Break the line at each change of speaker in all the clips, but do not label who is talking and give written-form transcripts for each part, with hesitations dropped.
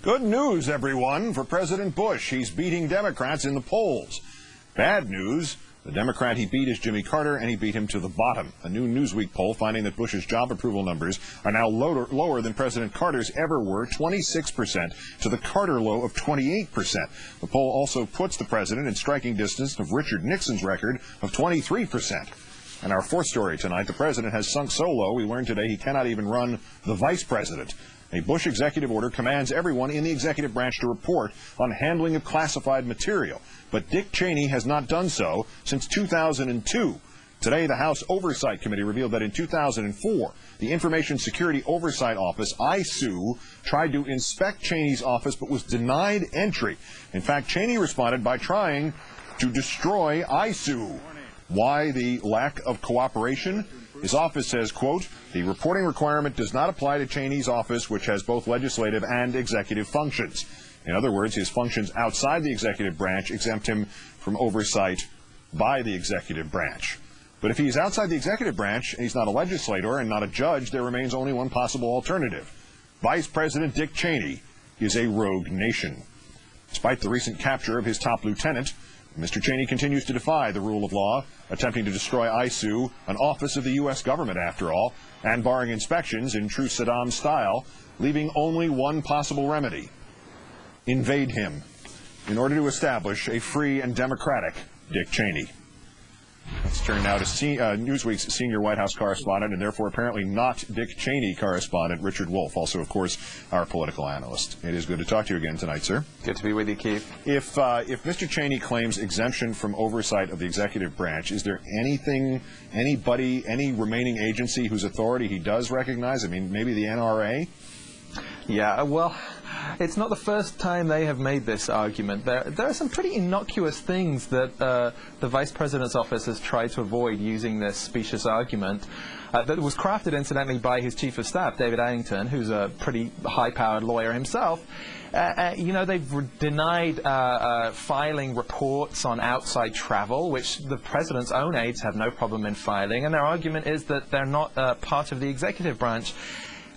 Good news, everyone, for President Bush. He's beating Democrats in the polls. Bad news, the Democrat he beat is Jimmy Carter, and he beat him to the bottom. A new Newsweek poll finding that Bush's job approval numbers are now lower than President Carter's ever were, 26% to the Carter low of 28%. The poll also puts the president in striking distance of Richard Nixon's record of 23%. And our fourth story tonight, the president has sunk so low, we learned today he cannot even run the vice president. A Bush executive order commands everyone in the executive branch to report on handling of classified material. But Dick Cheney has not done so since 2002. Today, the House Oversight Committee revealed that in 2004, the Information Security Oversight Office, ISOO, tried to inspect Cheney's office but was denied entry. In fact, Cheney responded by trying to destroy ISOO. Why the lack of cooperation? His office says, quote, the reporting requirement does not apply to Cheney's office, which has both legislative and executive functions. In other words, his functions outside the executive branch exempt him from oversight by the executive branch. But if he's outside the executive branch and he's not a legislator and not a judge, there remains only one possible alternative. Vice President Dick Cheney is a rogue nation. Despite the recent capture of his top lieutenant, Mr. Cheney continues to defy the rule of law, attempting to destroy ISOO, an office of the U.S. government after all, and barring inspections in true Saddam style, leaving only one possible remedy: invade him, in order to establish a free and democratic Dick Cheney. Let's turn now to Newsweek's senior White House correspondent, and therefore apparently not Dick Cheney correspondent, Richard Wolff, also, of course, our political analyst. It is good to talk to you again tonight, sir.
Good to be with you, Keith.
If Mr. Cheney claims exemption from oversight of the executive branch, is there anybody, any remaining agency whose authority he does recognize? I mean, maybe the NRA?
Yeah, well, it's not the first time they have made this argument. There are some pretty innocuous things that the Vice President's office has tried to avoid using this specious argument that was crafted, incidentally, by his Chief of Staff, David Addington, who's a pretty high-powered lawyer himself. You know, they've denied filing reports on outside travel, which the President's own aides have no problem in filing, and their argument is that they're not part of the executive branch,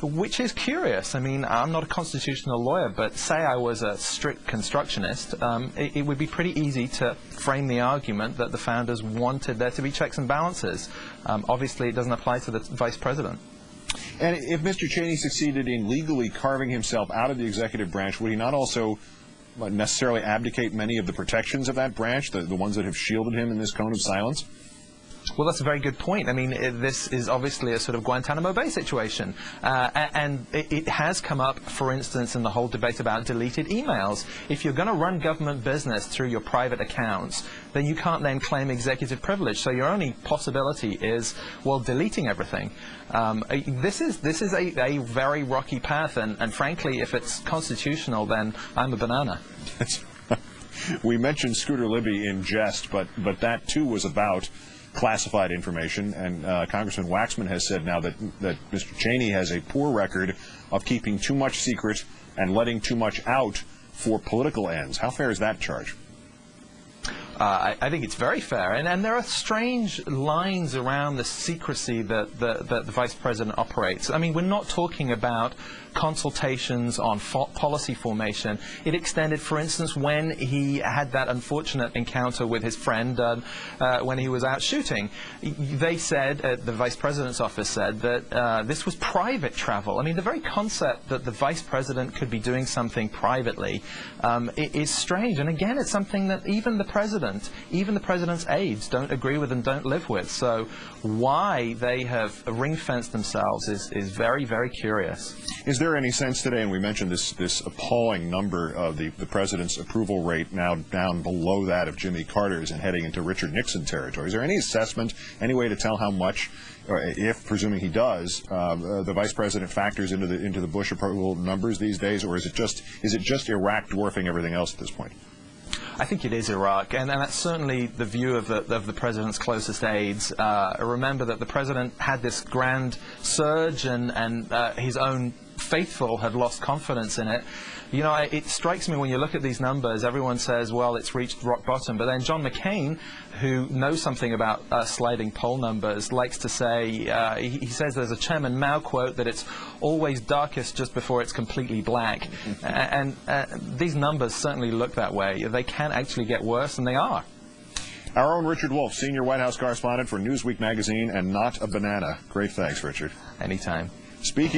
which is curious. I mean, I'm not a constitutional lawyer, but say I was a strict constructionist, it would be pretty easy to frame the argument that the founders wanted there to be checks and balances. Obviously, it doesn't apply to the vice president.
And if Mr. Cheney succeeded in legally carving himself out of the executive branch, would he not also necessarily abdicate many of the protections of that branch, the ones that have shielded him in this cone of silence?
Well, that's a very good point. I mean, this is obviously a sort of Guantanamo Bay situation. And it has come up, for instance, in the whole debate about deleted emails. If you're going to run government business through your private accounts, then you can't then claim executive privilege. So your only possibility is, well, deleting everything. This is a very rocky path. And frankly, if it's constitutional, then I'm a banana.
We mentioned Scooter Libby in jest, but that, too, was about classified information, and Congressman Waxman has said now that Mr. Cheney has a poor record of keeping too much secret and letting too much out for political ends. How fair is that charge?
I think it's very fair, and there are strange lines around the secrecy that the Vice President operates. I mean, we're not talking about consultations on policy formation. It extended, for instance, when he had that unfortunate encounter with his friend when he was out shooting. They said, the Vice President's office said, that this was private travel. I mean, the very concept that the Vice President could be doing something privately is strange. And again, it's something that even the President's aides don't agree with and don't live with. So why they have ring-fenced themselves is very, very curious.
Is there any sense today, and we mentioned this appalling number of the President's approval rate now down below that of Jimmy Carter's and heading into Richard Nixon territory, is there any assessment, any way to tell how much, or if, presuming he does, the Vice President factors into the Bush approval numbers these days, or is it just Iraq dwarfing everything else at this point?
I think it is Iraq, and that's certainly the view of the President's closest aides. Remember that the President had this grand surge and his own faithful have lost confidence in it. You know, it strikes me when you look at these numbers, everyone says, well, it's reached rock bottom. But then John McCain, who knows something about sliding poll numbers, likes to say, he says there's a Chairman Mao quote that it's always darkest just before it's completely black. And these numbers certainly look that way. They can actually get worse, and they are.
Our own Richard Wolff, senior White House correspondent for Newsweek magazine and Not a Banana. Great thanks, Richard.
Anytime.
Speaking